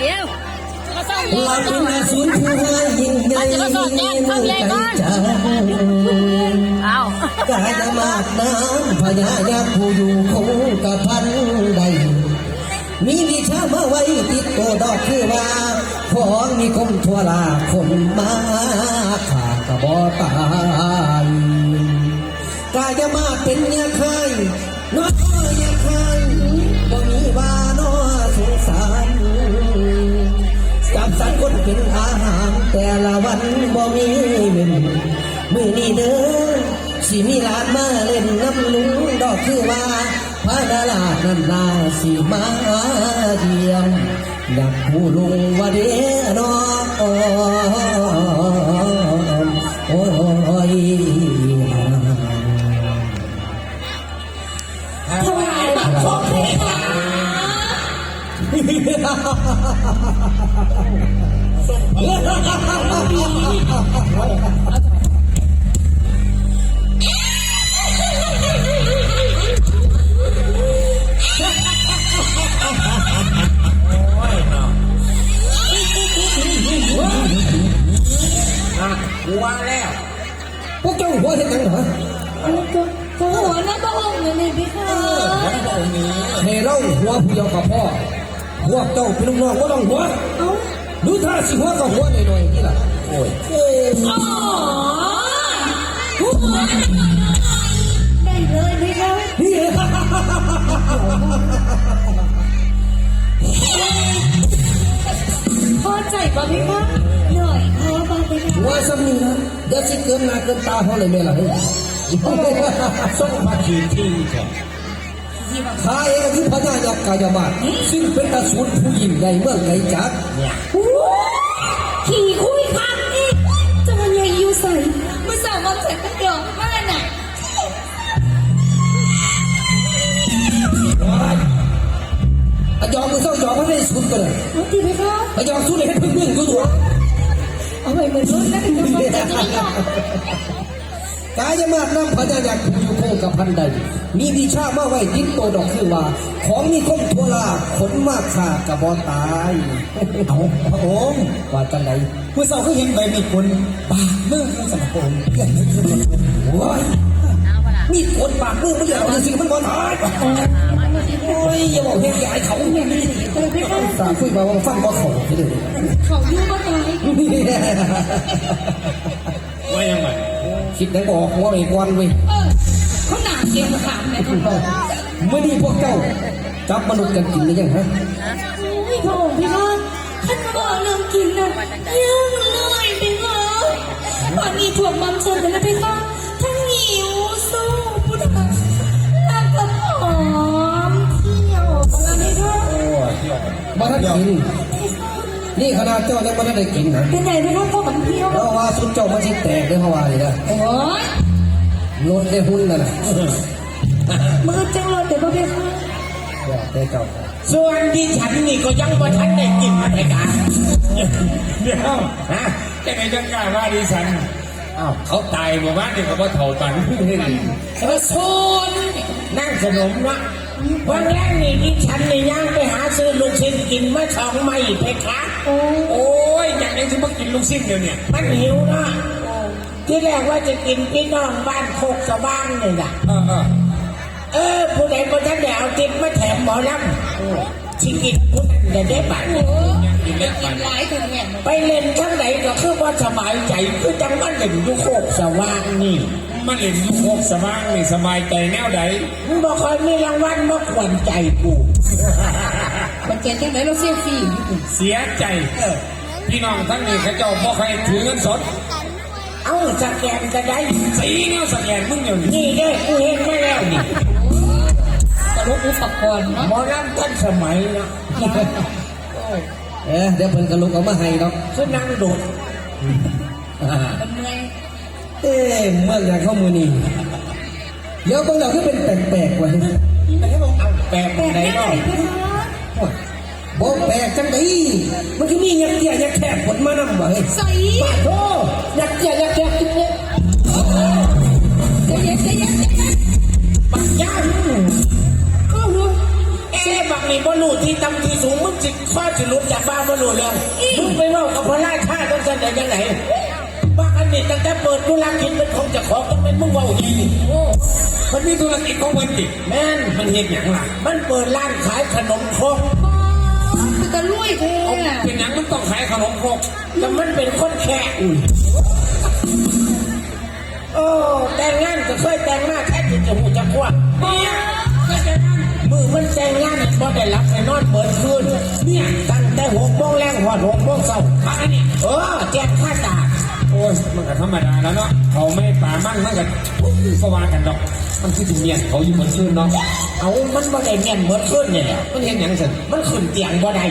เดี๋ยวเราเป็นศูนย์ผู้ให้ยิ่งใหญ่ใจจังกายจะมากน้ำพญายาผู้อยู่คงกับพันใดมีวิชามาไว้ติดตัวดอกคือว่าของมีคมทั่วลาคนมาขาดกระบอกตายกายจะมาเป็นยาไข่น้อยยาไข่บ่มีว่าน้อสงสารจับสัตว์คนเป็นอาหารแต่ละวันบ่มีเงินมือนี้เด้อสิมีหลานมาเล่นน้ำลุงดอกคือว่าพระดารานั่นนาสิมาเดียมอยากผู้ลุงว่าเด้อนอโอ้ยถวายบังคมเพคะหัวแล้วพวกเจ้าหัวเห็นยังเหรอหัวนะพระองค์เลยพี่ค่ะให้เราหัวผู้เดียวกับพ่อพวกเจ้าเป็นลูกน้องก็ต้องหัวดูท่าสิหัวกับหัวหน่อยๆนี่แหละโอ้ยอ๋อหัวได้เลยพี่ค่ะพอใจป่ะพี่ค่ะหน่อยพอป่ะพี่ค่ะหัวสำนีนะเดี๋ยวสิเกินหน้าเกินตาเขาเลยแม่ล่ะส่งมาทีที่ครับข้าเองคือพญายักษ์กายบาทซึ่งเป็นอสูรผู้ยิ่งใหญ่เมืองไกลจักขี่คุยคันนี่จะมันยังอยู่ใส่ไม่สามารถใส่กระเดี่ยวบ้านน่ะอายอมมือเศร้าจอมไม่ได้สุดกันเลยจริงไหมคะอายอมสุดเลยให้พึ่งพึ่งตัวเอาไปเหมือนรุ่นนั้นจะมาจากที่นี่กายมาน้ำพญายักษ์ผู้อยู่โคกับพันใดมีวิชามาไว้ดิ้นโตดอกคือว่าของมีคมทั่วลาขนมากขากับบอตายเอาพระองค์ว่าจังไหนเมื่อสาวเขาเห็นใบมีคนปากเมื่อเขาสัมผัสเพื่อนไม่ขึ้นว้ายมีคนปากเมื่อไม่อยากเอาสิ่งมันบอตายโอ้ยอย่าบอกเพียงใหญ่เขาเนี่ยนี่สามคุยมาว่าฟังว่าเขาที่เดียวเขายุ่งมาตายว่ายังไงคิดได้บอกหัวไม่กวนเว้ยเขาหนาเกี่ยวกับขามเนี่ยคุณบอกเมื่อนี้พวกเจ้าจับมนุษย์กันกินหรือยังฮะพี่พระองค์พี่น้องท่านมาบอกเรื่องกินนะยังเลยพี่น้องตอนนี้พวกมัมเชิญกันแล้วพี่น้องทั้งหิวสู้พุทธะรักกับหอมเที่ยวมาพี่น้องมาท่านกินนี่ขนาดเจ้ายังไม่ได้กินนะเป็นไงพี่น้องพ่อกับพี่น้องเพราะว่าสุดเจ้ามันสิแตกเลยเพราะว่านี่นะโอ้ยรถได้หุ้นแล้วนะมือจังเลยแต่พ่อพี่น้องได้เจ้าส่วนที่ฉันนี่ก็ยังว่าฉันได้กินมาแต่การเดี๋ยวฮะจะไปจังการว่าดิฉันอ้าวเขาตายบอกว่าเนี่ยเขาว่าเท่าตันโซนนั่งขนมวะวันแรกนี่ดิฉันนี่ย่างไปหาซื้อลูกชิ้นกินมา2 ไม้เพคะโอ้ยอยากได้ที่มากินลูกชิ้นเดี๋ยวนี้มันหิวนะที่แรกว่าจะกินพี่น้องบ้านโคกสว่างนี่แหละผู้ใดคนท่านเดี๋ยวเอาติ๊บมาแถมหมอลำชิกินผู้นั้นได้บัตรไปเล่นทั้งไหนก็คือว่าสบายใจคือจังมันเล่นยุโคกสว่างนี่มันเล่นยุโคกสว่างนี่สบายใจแนวใดมึงบอกคอยมีรางวัลมาขวัญใจกูมันเจนที่ไหนเราเสียฟรีเสียใจพี่น้องทั้งนี้เขาเจ้าบอกใครถือเงินสดเอาสแกนจะได้สีเนี่ยสแกนมึงอยู่นี่เด้กูเห็นมาแล้วนี่ตลกอุปกรณ์หมอลำท่านสมัยนะเดี๋ยวเพิ่นกระลุกเอามาให้เนาะคือนั่งโดดเมื่อไงเข้ามือนี่เดี๋ยวบางอย่างก็เป็นแปลกๆไว้แปลกไหนเนาะบอกแปลกจังดีมันคือมียักษ์เตี้ยยักษ์แคบผลมานั่งไว้ใส่ปะโธ่ยักษ์เตี้ยยักษ์แคบเนี่ยปักย่างบักนี่บอลูที่ตำที่สูงมึง งจิตข้อจิรุดจากบ้านมาหลุดเลยมึงไปเล่ากับพระราชาต้องจะไหนยังไงบ้านนี้ตั้งแต่เปิดธุรกิจเป็นของเจ้าของต้องเป็นมึงว่าดีโอ้มันมีธุรกิจของมันดิแม่นมันเห็นอย่างไรมันเปิดร้านขายขนมครก มันจะรวยแท้ เป็นอย่างมันต้องขายขนมครกแต่มันเป็นคนแค่โอ้แต่งงานก็เคยแต่งมาแค่จิตจะหูจะกว้างเนี่ยมือมันแต่งงานพอได้รับไปนอนเปิดคืนเนี่ยตั้งแต่6 โมงแรงหัว6 โมงเช้าอันนี้แจ้งค่าตาโอ้ยมันก็ธรรมดาแล้วเนาะเขาไม่ป่ามั่งมันก็สว่างกันดอกมันคือถึงเมียนเขาอยู่บนคืนเนาะเอามันบ่ได้เมียนเบิดคืนเนี่ยมันเห็นอย่างสิมันขึ้นเตียงบ่ได้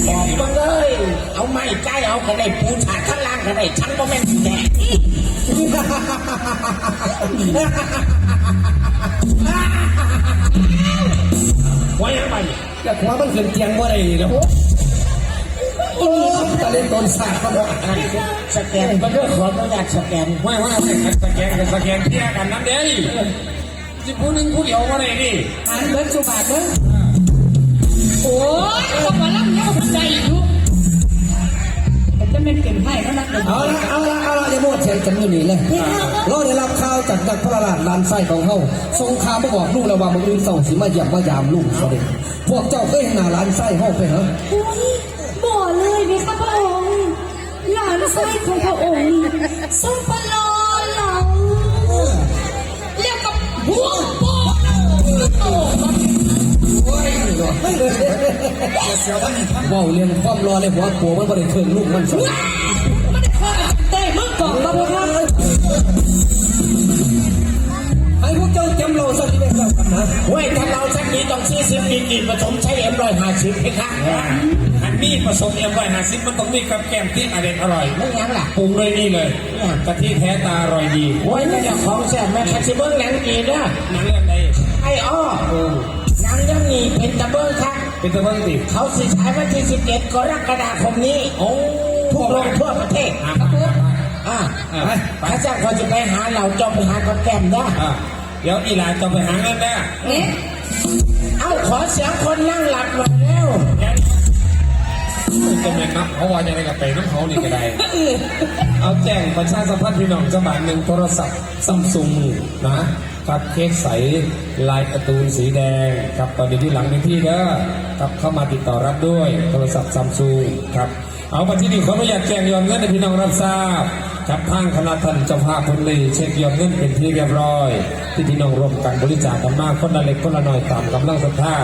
บอกมันเลยเอาไม้ใกล้เอาก็ได้ปูฉาดข้างล่างก็ได้ฉันก็แม่นแดดไว้ยังไง แต่ความมันขึ้นเตียงว่าอะไรแล้วโอ้ตะเล่นตนสาดเขาบอก สแกนก็เรื่องขออนุญาตสแกนว่าสแกนเที่ยกันนั่นเด้ที่ผู้หนึ่งผู้เดียวว่าไรนี่ อ่านเบิร์ดสุบาทเด้อโอ้ยต้องมาล่ำเนี่ยเขาใจอยู่มันจะไม่เก่งให้เขานักเดิน เอาละอย่าโม้เสียงกันอยู่นี่เลยเราได้รับข่าวจากพระราชลานไส้ของเขาทรงข่าวมาบอกลูกแล้วว่ามึงอื่นส่งสิมาเยี่ยมมายามลูกเขาเด็กพวกเจ้าเคยเห็นหน้าลานไส้ห้องไปเหรอ โอ้ยบอกเลยไหมคะพระองค์หลานไส้ของพระองค์ทรงพลอเหลาเรียกกับหัวโป้โอ้ว้าวเรียนความรอเลยหัวโผล่มันบริเทิงลูกมันส มันเคยเตะมึงก่อนมาพวกเรา ให้พวกเจ้าเตรียมเราสักทีเป็นแล้วกันนะ เว้ยถ้าเราสักนี้ต้อง40 ปีผสมใช้M150ให้ค่ะอันนี้ผสมM150มันต้องมีกับแกมที่อร่อยไม่งั้นล่ะปรุงเลยนี่เลยกะทิแท้ตาอร่อยดีโอ้ยนี่จะของแซ่บแม่คัสเบิ้งหนังกีนะหนังเรื่องใดไอ้อ้อหนังเรื่องนี้เป็นตะเบิ้งค่ะเป็นตะเบิ้งดิเขาสิฉายวันที่17 กรกฎาคมนี้โอ้ทุกโรงทั่วประเทศพระเจ้าเขาจะไปหาเราจอมไปหากับแก้มได้เดี๋ยวอีหลานจะไปหาเงินได้เอาขอเสียงคนนั่งหลับหน่อยเร็วจะเป็นนักเขาว่าจะได้กับไปน้ำเขานี่ก็ได้เอาแจ้งประชาสัมพันธ์พี่น้องจะบาท1โทรศัพท์ซัมซุงนะครับเคสใสลายการ์ตูนสีแดงครับตอนนี้ที่หลังในที่เด้อครับเข้ามาติดต่อรับด้วยโทรศัพท์ซัมซุงครับเอามาที่นี่ขออนุญาตแจ้งยอดเงินให้พี่น้องรับทราบครับทางคณะท่านเจ้าภาพคนนี้เช็คยอดเงินเป็นที่เรียบร้อยที่พี่น้องร่วมกันบริจาคกันมากคนละเล็กคนละน้อยตามกำลังศรัทธา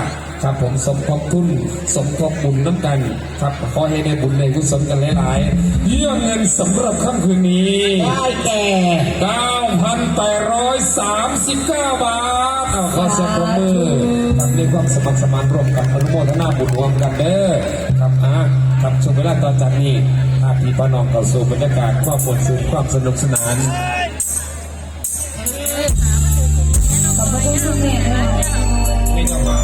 ครับผมสมทบทุนสมทบบุญน้ำกันครับขอให้ได้บุญในกุศลกันหลายๆยอดเงินสำหรับค่ำคืนนี้ได้แก่ 9,839 บาทเอาขอเสียงปรบมือทำในความสมัครสมานร่วมกันอนุโมทนาบุญรวมกันเด้อครับครับช่วงเวลาตอนจากนี้พี่ป้าน้องเข้าสู่บรรยากาศความสนุกสุขความสนุกสนาน ขอบคุณคุณแม่ด้วย ไม่ต้องมา